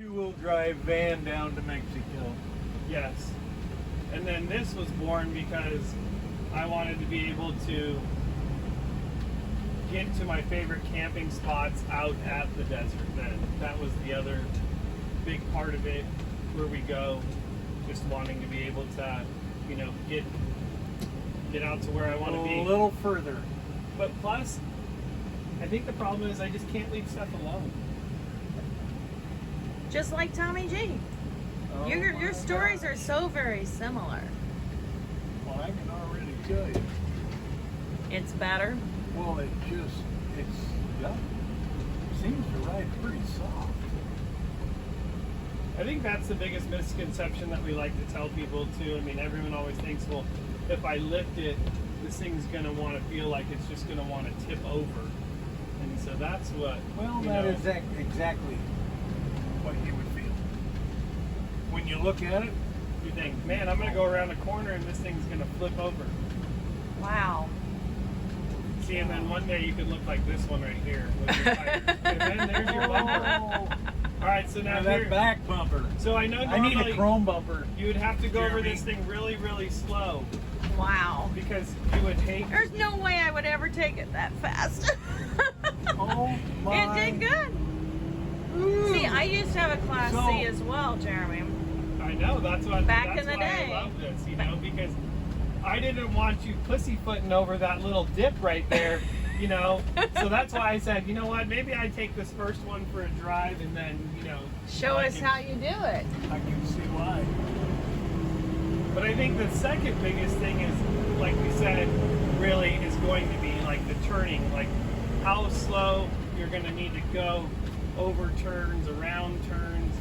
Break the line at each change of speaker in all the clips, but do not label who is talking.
two-wheel drive van down to Mexico.
Yes. And then this was born because I wanted to be able to get to my favorite camping spots out at the desert then. That was the other big part of it, where we go, just wanting to be able to, you know, get out to where I want to be.
A little further.
But plus, I think the problem is I just can't leave stuff alone.
Just like Tommy G.
Oh
Your stories
God.
are so very similar.
Well, I can already tell you.
It's better.
Well, yeah, seems to ride pretty soft.
I think that's the biggest misconception that we like to tell people too. I mean, everyone always thinks, well, if I lift it, this thing's going to want to feel like it's just going to want to tip over. And so that's what,
Well, that is exactly what you would feel. When you look at it,
you think, man, I'm going to go around the corner and this thing's going to flip over.
Wow.
See, and then one day you could look like this one right here with your tires. And then there's your bumper. All right, so now
that
here,
back bumper.
so I know
I
normally
need a chrome bumper.
you would have to go over
Jeremy.
this thing really, really slow
Wow.
because you would hate.
There's no way I would ever take it that fast.
Oh my!
It did good.
Ooh.
See, I used to have a Class
So-
C as well, Jeremy.
I know that's what.
Back
that's
in the
why
day.
I love this, you know, because I didn't want you pussyfooting over that little dip right there, you know. So that's why I said, you know what, maybe I take this first one for a drive and then, you know,
Show us how you do it.
I can see why.
But I think the second biggest thing is, like we said, really is going to be like the turning, like how slow you're going to need to go over turns, around turns.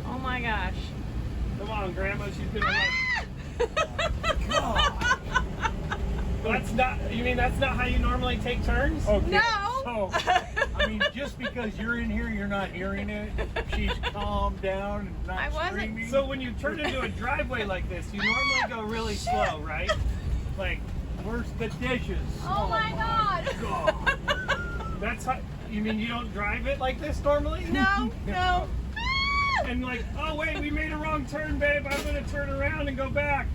Oh my gosh.
Come on, Grandma, she's going to like,
God.
that's not, you mean that's not how you normally take turns?
Okay.
No.
So, I mean, just because you're in here, you're not hearing it. She's calmed down and not
I wasn't.
screaming.
So when you turn into a driveway like this, you normally go really slow, right? Like,
Where's the dishes?
Oh my God.
God.
that's how, you mean you don't drive it like this normally?
No, no.
And like, oh wait, we made a wrong turn, babe. I'm gonna turn around and go back.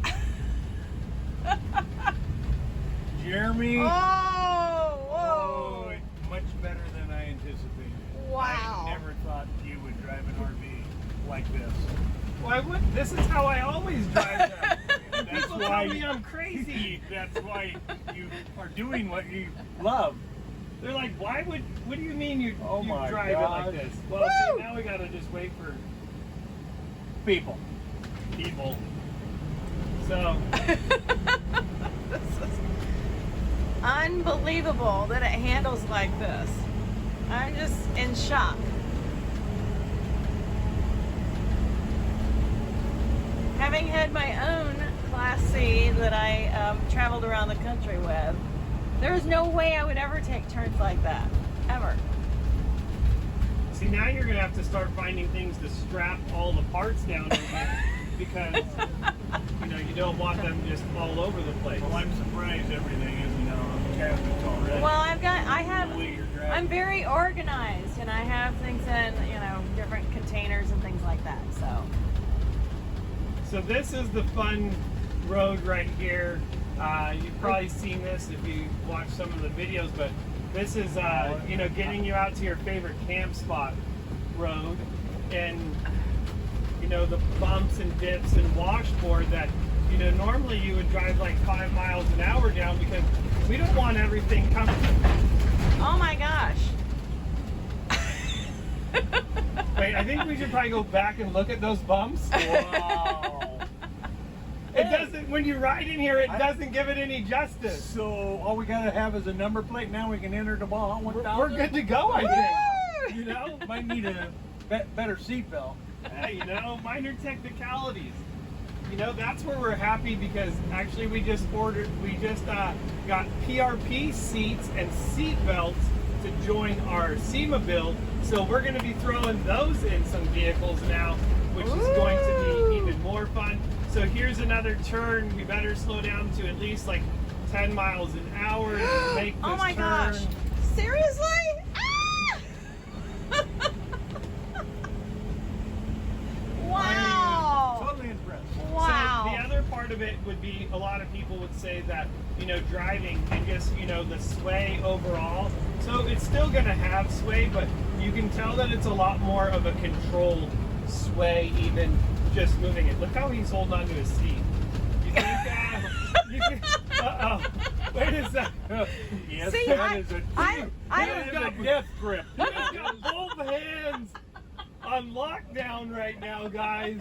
Jeremy.
Oh,
Much better than I anticipated.
Wow.
I never thought you would drive an RV like this.
Why would? This is how I always drive them. And
That's
people
why
tell me I'm crazy.
That's why you are doing what you love.
They're like, why would? What do you mean you
my
drive
God.
it like this? Well, see, now we gotta just wait for
People.
people. So
This is unbelievable that it handles like this. I'm just in shock. Having had my own Class C that I traveled around the country with, there's no way I would ever take turns like that. Ever.
see, now you're gonna have to start finding things to strap all the parts down to because you know you don't want them just all over the place.
Well, I'm surprised everything isn't out on the cabinets already.
Well,
I'm
I'm very organized and I have things in, you know, different containers and things like that, so.
So this is the fun road right here. You've probably seen this if you watch some of the videos, but this is, you know, getting you out to your favorite camp spot road. And, you know, the bumps and dips and washboard that, you know, normally you would drive like 5 miles an hour down because we don't want everything coming.
Oh my gosh.
Wait, I think we should probably go back and look at those bumps.
Wow.
It doesn't, when you ride in here, it doesn't give it any justice.
So all we gotta have is a number plate. Now we can enter the ball.
We're good to go, I think. You know?
Might need a better seatbelt.
Hey, you know, minor technicalities. You know, that's where we're happy because actually we just got PRP seats and seat belts to join our SEMA build. So we're going to be throwing those in some vehicles now, which is going to be even more fun. So here's another turn. We better slow down to at least like 10 miles an hour to make this
Oh my
turn.
gosh. Seriously? Ah!
part of it would be a lot of people would say that, you know, driving and just, you know, the sway overall. So it's still going to have sway, but you can tell that it's a lot more of a controlled sway, even just moving it. Look how he's holding on to his seat. You think, uh-oh. Wait a second.
Yes,
See,
that is a
He's got
death grip.
He's got both hands on lockdown right now, guys.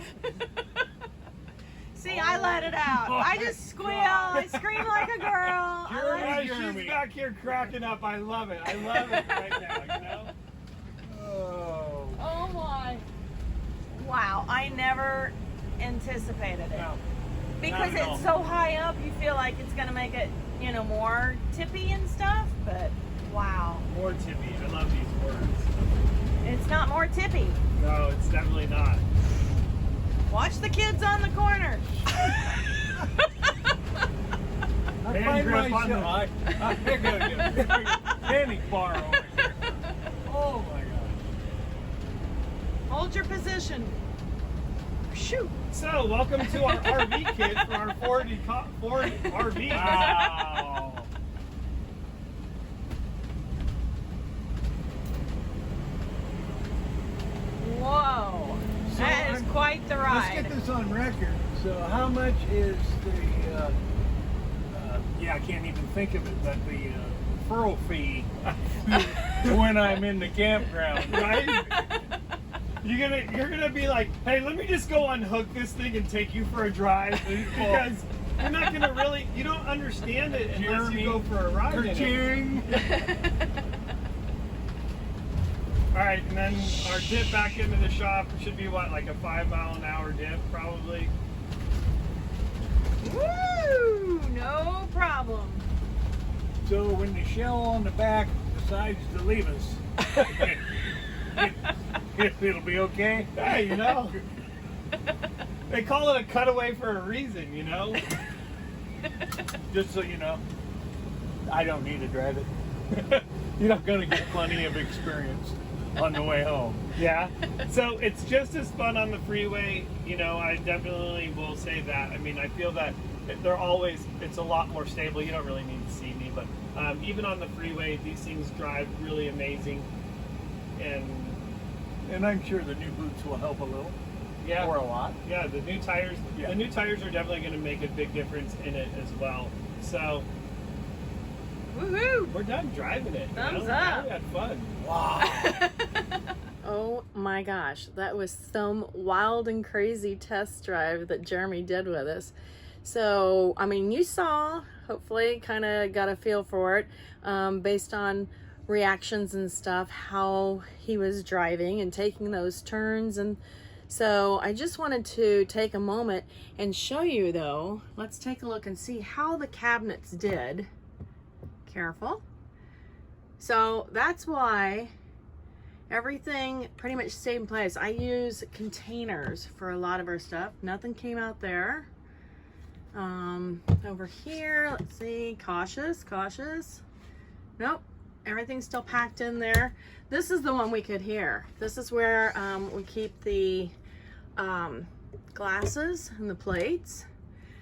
See, I let it out. I just squeal. I scream like a girl.
She's back here cracking up. I love it. I love it right now, you know?
Oh.
Oh my. Wow, I never anticipated it.
No,
Because
not at all.
it's so high up, you feel like it's going to make it, you know, more tippy and stuff, but wow.
More tippy. I love these words.
It's not more tippy.
No, it's definitely not.
Watch the kids on the corner.
I
Hand
find
grip on
myself. I think I get a panic bar over here. Oh my gosh.
Hold your position. Shoot.
So, welcome to our RV kit for our Ford RV.
Wow.
Whoa.
So
That is
I'm-
quite the
Let's
ride.
get this on record. So how much is the, yeah, I can't even think of it, but the referral fee when I'm in the campground,
Right? You're gonna be like, hey, let me just go unhook this thing and take you for a drive, because you're not gonna really, you don't understand it unless you go for a ride in it.
Ka-ching.
All right, and then our dip back into the shop should be what, like a 5 mile an hour dip, probably.
Woo! No problem.
So when the shell on the back decides to leave us, it'll be okay.
Yeah, you know. They call it a cutaway for a reason, you know.
Just so you know, I don't need to drive it. You're going to get plenty of experience on the way home.
Yeah. So it's just as fun on the freeway, you know. I definitely will say that. I mean, I feel that it's a lot more stable. You don't really need to see me, but even on the freeway, these things drive really amazing.
And I'm sure the new boots will help a little.
Yeah.
Or a lot.
Yeah, the new tires.
Yeah.
The new tires are definitely going to make a big difference in it as well. So
Woohoo!
we're done driving it.
Thumbs
you know?
up.
We had fun.
Wow.
Oh my gosh, that was some wild and crazy test drive that Jeremy did with us. So, I mean, you saw, hopefully, kind of got a feel for it based on reactions and stuff, how he was driving and taking those turns. And so I just wanted to take a moment and show you, though. Let's take a look and see how the cabinets did. Careful. So that's why everything pretty much stayed in place. I use containers for a lot of our stuff. Nothing came out there. Over here, let's see, cautious. Nope, everything's still packed in there. This is the one we could hear. This is where we keep the glasses and the plates.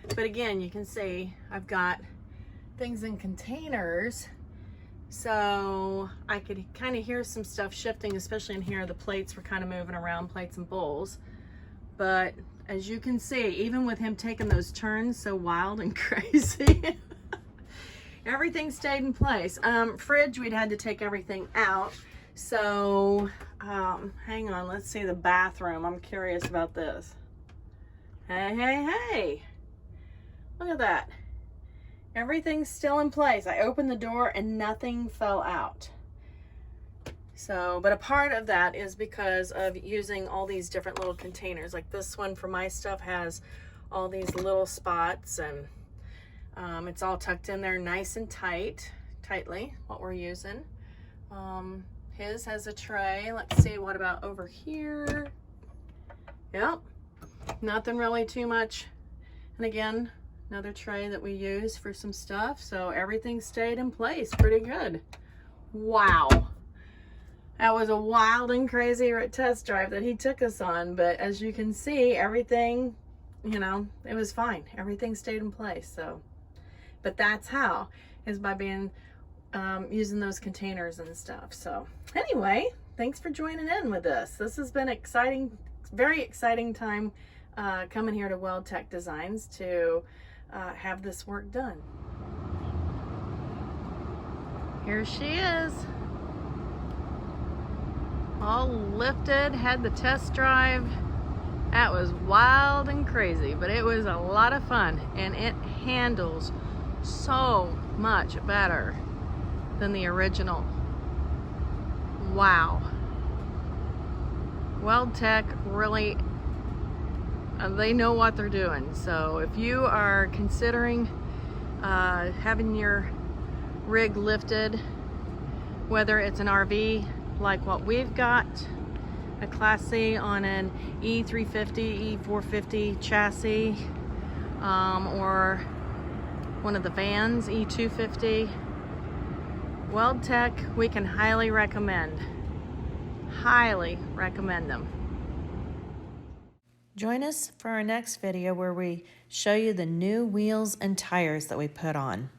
But again, you can see I've got things in containers, so I could kind of hear some stuff shifting, especially in here. The plates were kind of moving around, plates and bowls. But as you can see, even with him taking those turns so wild and crazy, everything stayed in place. Fridge, we'd had to take everything out. So hang on, let's see the bathroom. I'm curious about this. Hey, look at that. Everything's still in place. I opened the door and nothing fell out. So, but a part of that is because of using all these different little containers. Like this one for my stuff has all these little spots, and it's all tucked in there nice and tightly, what we're using. His has a tray. Let's see, what about over here? Yep, nothing really too much. And again, another tray that we use for some stuff. So everything stayed in place pretty good. Wow. That was a wild and crazy test drive that he took us on, but as you can see, everything you know, it was fine. Everything stayed in place. So, but that's how, is by being, using those containers and stuff. So anyway, thanks for joining in with this. This has been exciting, very exciting time coming here to WeldTec Designs to have this work done. Here she is, all lifted, had the test drive. That was wild and crazy, but it was a lot of fun, and it handles so much better than the original. Wow. WeldTec really, they know what they're doing. So if you are considering having your rig lifted, whether it's an RV like what we've got, a Class C on an E350, E450 chassis, or one of the vans, E250, WeldTec, we can highly recommend them. Join us for our next video where we show you the new wheels and tires that we put on.